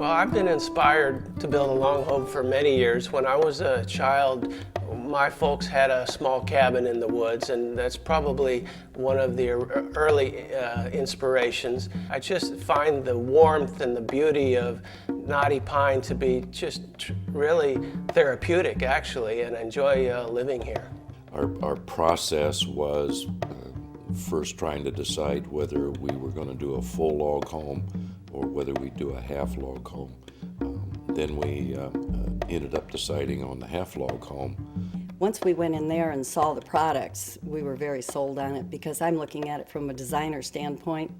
Well, I've been inspired to build a long home for many years. When I was a child, my folks had a small cabin in the woods, and that's probably one of the early inspirations. I just find the warmth and the beauty of knotty pine to be just really therapeutic, actually, and I enjoy living here. Our process was first trying to decide whether we were going to do a full log home or whether we do a half log home. Then we ended up deciding on the half log home. Once we went in there and saw the products, we were very sold on it because I'm looking at it from a designer standpoint.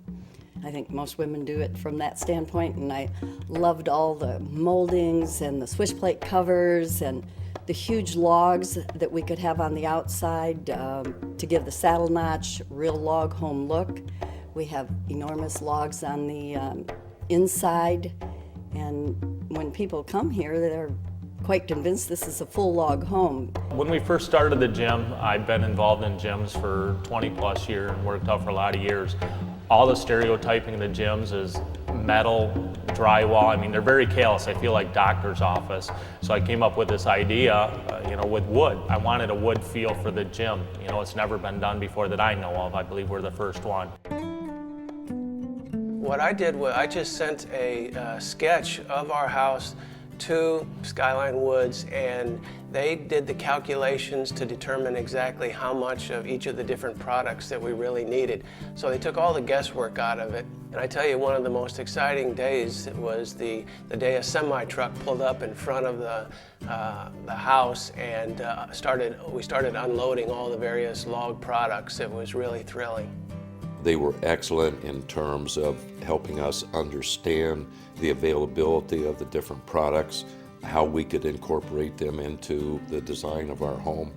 I think most women do it from that standpoint, and I loved all the moldings and the swish plate covers and the huge logs that we could have on the outside to give the saddle notch real log home look. We have enormous logs on the inside, and when people come here, they're quite convinced this is a full log home. When we first started the gym, I've been involved in gyms for 20 plus years and worked out for a lot of years. All the stereotyping in the gyms is metal, drywall. I mean, they're very callous. I feel like doctor's office. So I came up with this idea, with wood. I wanted a wood feel for the gym. It's never been done before that I know of. I believe we're the first one. What I did was I just sent a sketch of our house to Skyline Woods, and they did the calculations to determine exactly how much of each of the different products that we really needed. So they took all the guesswork out of it. And I tell you, one of the most exciting days was the day a semi-truck pulled up in front of the house and we started unloading all the various log products. It was really thrilling. They were excellent in terms of helping us understand the availability of the different products, how we could incorporate them into the design of our home.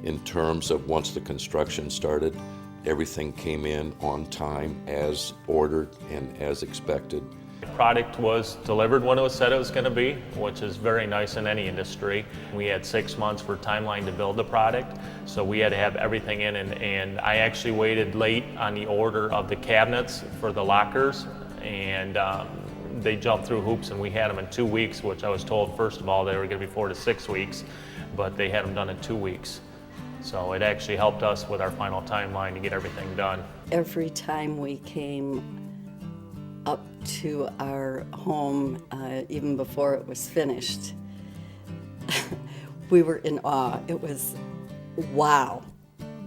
In terms of once the construction started, everything came in on time as ordered and as expected. The product was delivered when it was said it was going to be, which is very nice in any industry. We had 6 months for timeline to build the product, so we had to have everything in, and I actually waited late on the order of the cabinets for the lockers, and they jumped through hoops and we had them in 2 weeks, which I was told first of all they were going to be 4 to 6 weeks, but they had them done in 2 weeks. So it actually helped us with our final timeline to get everything done. Every time we came up to our home, even before it was finished, we were in awe. It was wow.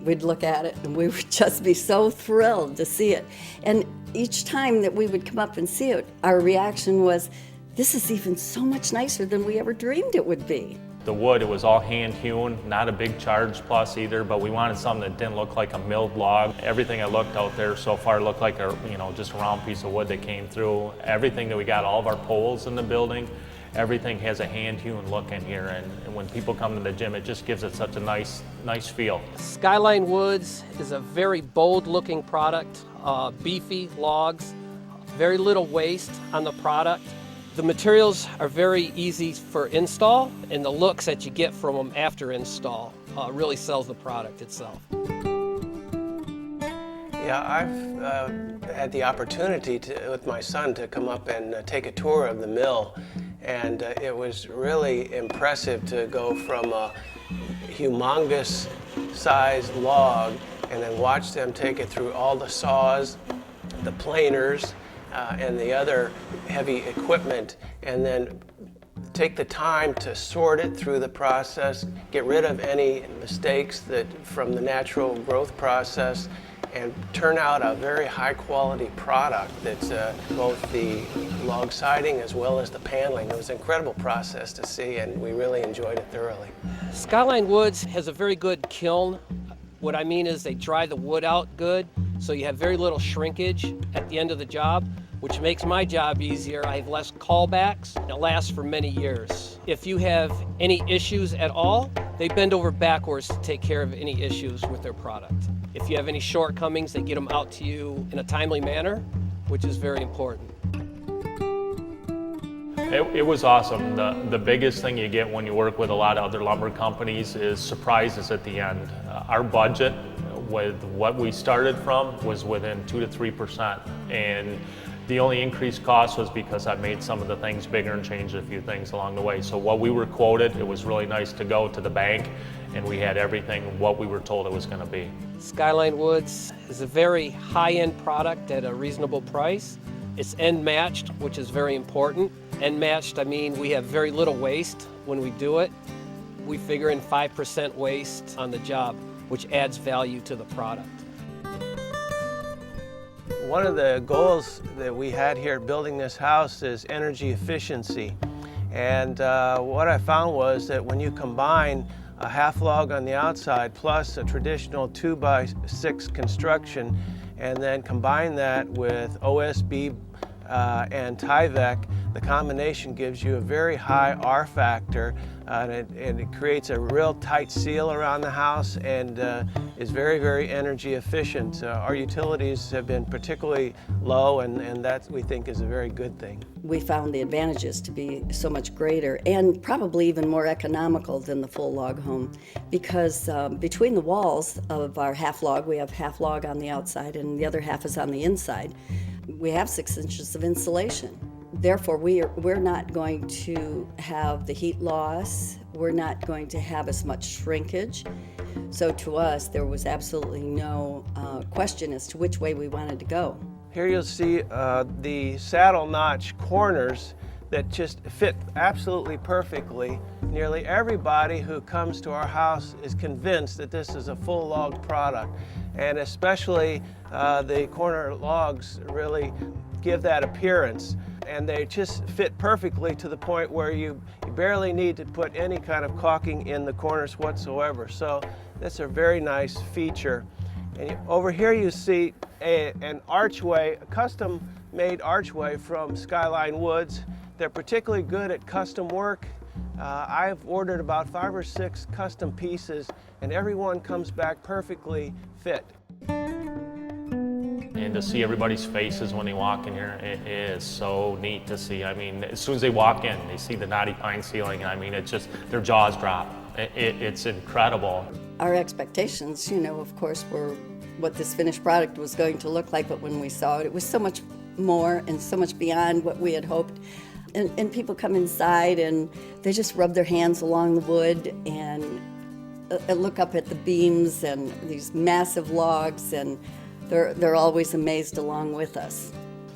We'd look at it and we would just be so thrilled to see it. And each time that we would come up and see it, our reaction was, this is even so much nicer than we ever dreamed it would be. The wood, it was all hand hewn, not a big charge plus either, but we wanted something that didn't look like a milled log. Everything I looked out there so far looked like just a round piece of wood that came through. Everything that we got, all of our poles in the building, everything has a hand hewn look in here, and when people come to the gym, it just gives it such a nice feel. Skyline Woods is a very bold looking product, beefy logs, very little waste on the product. The materials are very easy for install, and the looks that you get from them after install really sells the product itself. Yeah, I've had the opportunity with my son to come up and take a tour of the mill, and it was really impressive to go from a humongous sized log and then watch them take it through all the saws, the planers, and the other heavy equipment, and then take the time to sort it through the process, get rid of any mistakes from the natural growth process, and turn out a very high quality product that's both the log siding as well as the paneling. It was an incredible process to see, and we really enjoyed it thoroughly. Skyline Woods has a very good kiln. What I mean is they dry the wood out good, so you have very little shrinkage at the end of the job, which makes my job easier. I have less callbacks, and it lasts for many years. If you have any issues at all, they bend over backwards to take care of any issues with their product. If you have any shortcomings, they get them out to you in a timely manner, which is very important. It was awesome. The biggest thing you get when you work with a lot of other lumber companies is surprises at the end. Our budget with what we started from was within 2 to 3%. And The only increased cost was because I made some of the things bigger and changed a few things along the way. So what we were quoted, it was really nice to go to the bank and we had everything what we were told it was going to be. Skyline Woods is a very high-end product at a reasonable price. It's end matched, which is very important. End matched, I mean we have very little waste when we do it. We figure in 5% waste on the job, which adds value to the product. One of the goals that we had here building this house is energy efficiency. And what I found was that when you combine a half log on the outside plus a traditional 2x6 construction and then combine that with OSB and Tyvek, the combination gives you a very high R factor and it creates a real tight seal around the house and is very, very energy efficient. Our utilities have been particularly low and that we think is a very good thing. We found the advantages to be so much greater and probably even more economical than the full log home because between the walls of our half log, we have half log on the outside and the other half is on the inside. We have 6 inches of insulation. Therefore, we're not going to have the heat loss. We're not going to have as much shrinkage. So to us, there was absolutely no question as to which way we wanted to go. Here you'll see the saddle notch corners that just fit absolutely perfectly. Nearly everybody who comes to our house is convinced that this is a full log product. And especially the corner logs really give that appearance. And they just fit perfectly to the point where you barely need to put any kind of caulking in the corners whatsoever. So that's a very nice feature. And over here you see an archway, a custom-made archway from Skyline Woods. They're particularly good at custom work. I've ordered about 5 or 6 custom pieces and every one comes back perfectly fit. And to see everybody's faces when they walk in here, it is so neat to see. I mean, as soon as they walk in, they see the knotty pine ceiling. I mean, it's just, their jaws drop. It's incredible. Our expectations, you know, of course, were what this finished product was going to look like, but when we saw it, it was so much more and so much beyond what we had hoped. And people come inside and they just rub their hands along the wood and look up at the beams and these massive logs, and they're always amazed along with us.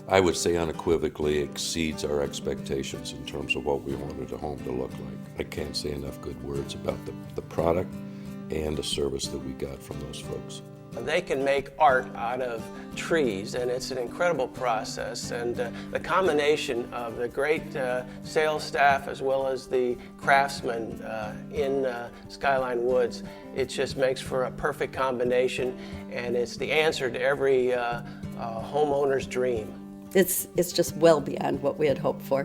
I would say unequivocally exceeds our expectations in terms of what we wanted the home to look like. I can't say enough good words about the product and the service that we got from those folks. They can make art out of trees, and it's an incredible process. And the combination of the great sales staff as well as the craftsmen in Skyline Woods, it just makes for a perfect combination, and it's the answer to every homeowner's dream. It's just well beyond what we had hoped for.